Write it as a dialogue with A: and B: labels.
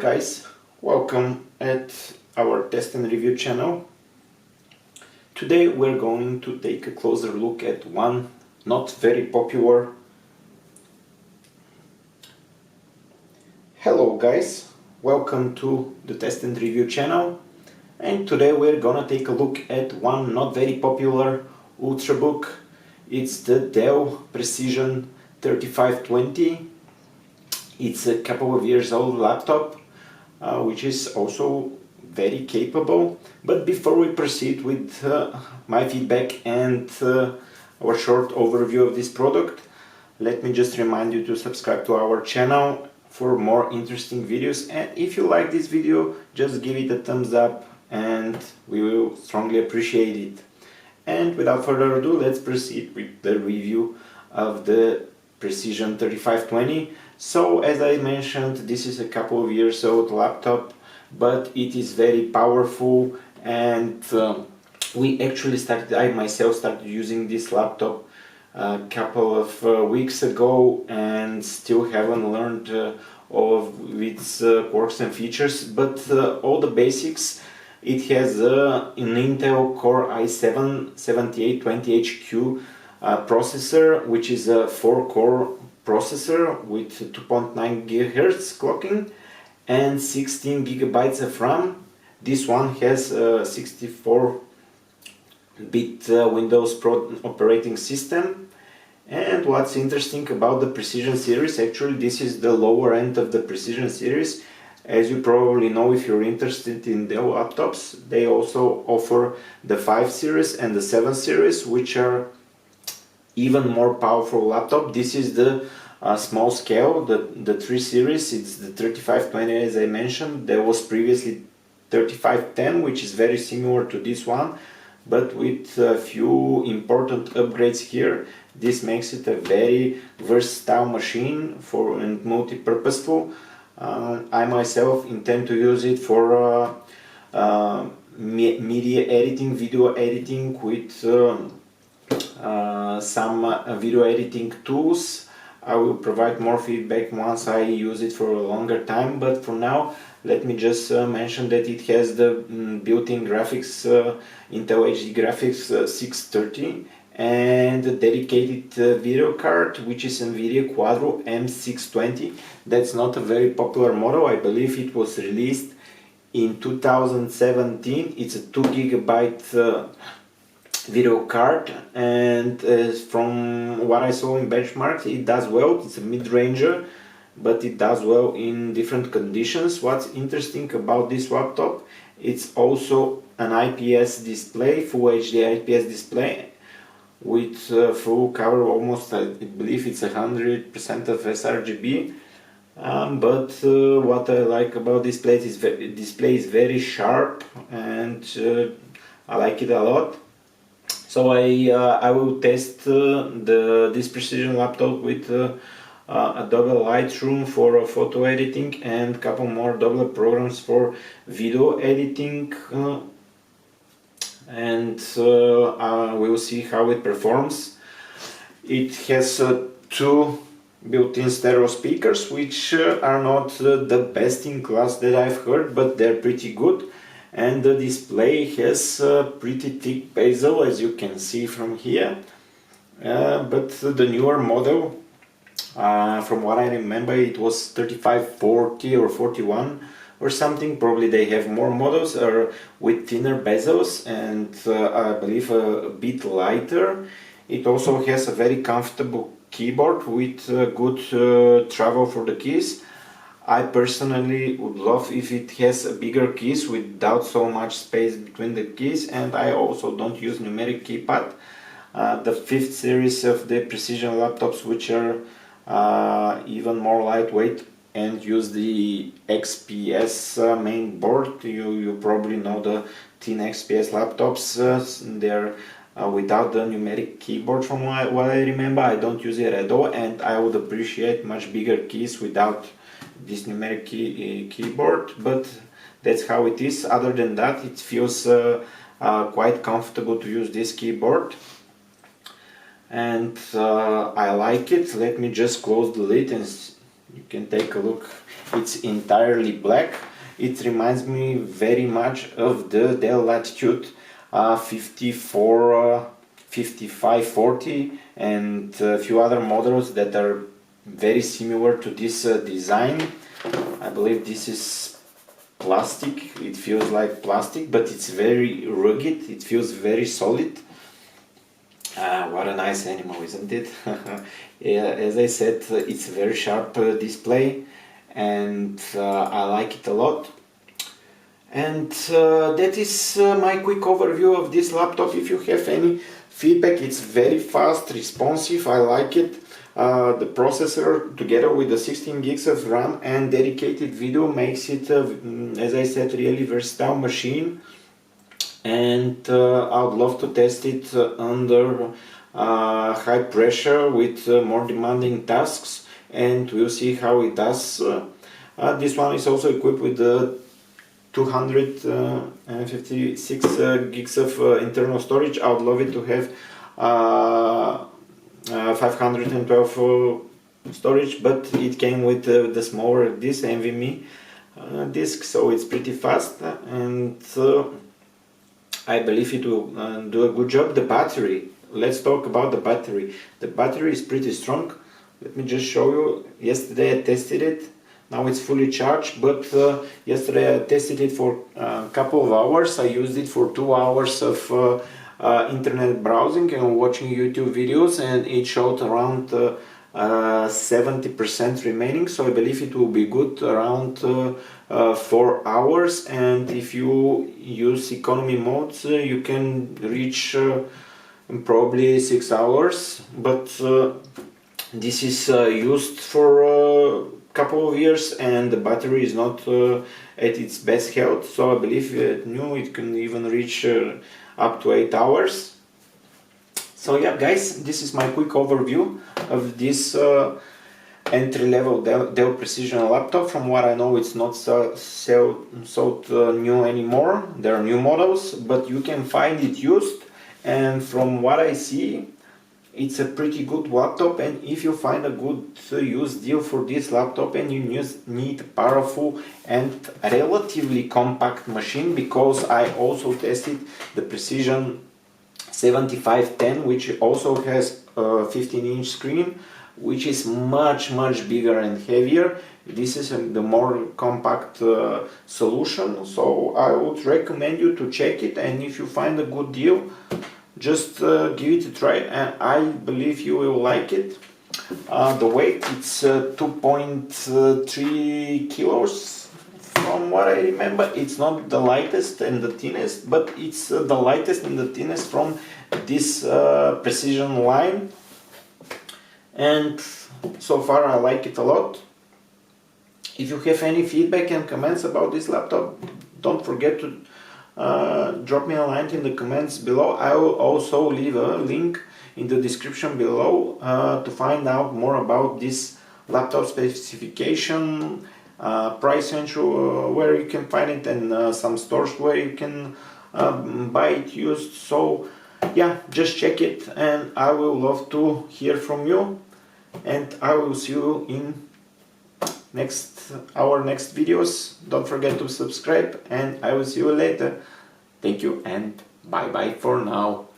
A: guys, welcome at our test and review channel. Today we're going to take a closer look at one not very popular. Hello guys, welcome to the test and review channel, and today we're gonna take a look at one not very popular ultrabook. It's the Dell Precision 3520. It's a couple of years old laptop, which is also very capable. But before we proceed with my feedback and our short overview of this product, let me just remind you to subscribe to our channel for more interesting videos. And if you like this video, just give it a thumbs up and we will strongly appreciate it. And without further ado, let's proceed with the review of the Precision 3520. So as I mentioned, this is a couple of years old laptop, but it is very powerful, and I myself started using this laptop a couple of weeks ago and still haven't learned all of its quirks and features, but all the basics. It has an Intel Core i7-7820HQ processor, which is a 4-core processor with 2.9 GHz clocking and 16 GB of RAM. This one has a 64-bit Windows operating system. And what's interesting about the Precision series, actually this is the lower end of the Precision series. As you probably know, if you're interested in Dell laptops, they also offer the 5 series and the 7 series, which are even more powerful laptop. This is the small scale, the 3 series. It's the 3520, as I mentioned. There was previously 3510, which is very similar to this one, but with a few important upgrades here. This makes it a very versatile machine and multi-purposeful. I myself intend to use it for media editing, video editing with some video editing tools. I will provide more feedback once I use it for a longer time, but for now let me just mention that it has the built-in graphics, Intel HD graphics 630, and a dedicated video card, which is NVIDIA Quadro M620. That's not a very popular model. I believe it was released in 2017. It's a 2 GB video card, and from what I saw in benchmarks, it does well. It's a mid-ranger, but it does well in different conditions. What's interesting about this laptop, it's also an IPS display, full HD IPS display with full cover, almost I believe it's 100% of sRGB. But what I like about this display is very sharp, and I like it a lot. So I will test this Precision laptop with Adobe Lightroom for photo editing and a couple more Adobe programs for video editing, and we'll see how it performs. It has 2 built-in stereo speakers, which are not the best in class that I've heard, but they're pretty good. And the display has a pretty thick bezel, as you can see from here. But the newer model, from what I remember, it was 3540 or 41 or something. Probably they have more models with thinner bezels and I believe a bit lighter. It also has a very comfortable keyboard with good travel for the keys. I personally would love if it has a bigger keys without so much space between the keys, and I also don't use numeric keypad. The 5th series of the Precision laptops, which are even more lightweight and use the XPS main board. You probably know the thin XPS laptops. They're without the numeric keyboard from what I remember. I don't use it at all, and I would appreciate much bigger keys without this numeric keyboard, but that's how it is. Other than that, it feels quite comfortable to use this keyboard, and I like it. Let me just close the lid and You can take a look. It's entirely black. It reminds me very much of the Dell Latitude 5540 and a few other models that are very similar to this design. I believe this is plastic. It feels like plastic, but it's very rugged. It feels very solid. What a nice animal, isn't it? Yeah, as I said, it's a very sharp display, and I like it a lot. And that is my quick overview of this laptop. If you have any feedback, it's very fast, responsive, I like it. The processor together with the 16 gigs of RAM and dedicated video makes it, as I said, really versatile machine. And I would love to test it under high pressure with more demanding tasks, and we'll see how it does. This one is also equipped with the 256 gigs of internal storage. I would love it to have 512 storage, but it came with the smaller disk, NVMe disk, so it's pretty fast, and I believe it will do a good job. The battery, let's talk about the battery. The battery is pretty strong. Let me just show you. Yesterday I tested it. Now it's fully charged, but yesterday I tested it for a couple of hours. I used it for 2 hours of internet browsing and watching YouTube videos, and it showed around 70% remaining, so I believe it will be good around 4 hours. And if you use economy modes, you can reach probably 6 hours, but this is used for a couple of years and the battery is not at its best health, so I believe new it can even reach up to 8 hours. So yeah guys, this is my quick overview of this entry-level Dell Precision laptop. From what I know, it's not sold new anymore. There are new models, but you can find it used, and from what I see, it's a pretty good laptop. And if you find a good used deal for this laptop and you need a powerful and relatively compact machine, because I also tested the Precision 7510, which also has a 15-inch screen, which is much bigger and heavier. This is the more compact solution, so I would recommend you to check it, and if you find a good deal, just give it a try, and I believe you will like it. The weight, it's 2.3 kilos. From what I remember, it's not the lightest and the thinnest, but it's the lightest and the thinnest from this Precision line. And so far I like it a lot. If you have any feedback and comments about this laptop, don't forget to drop me a line in the comments below. I will also leave a link in the description below to find out more about this laptop specification, price range where you can find it, and some stores where you can buy it used. So yeah, just check it, and I will love to hear from you, and I will see you in our next videos. Don't forget to subscribe, and I will see you later. Thank you and bye bye for now.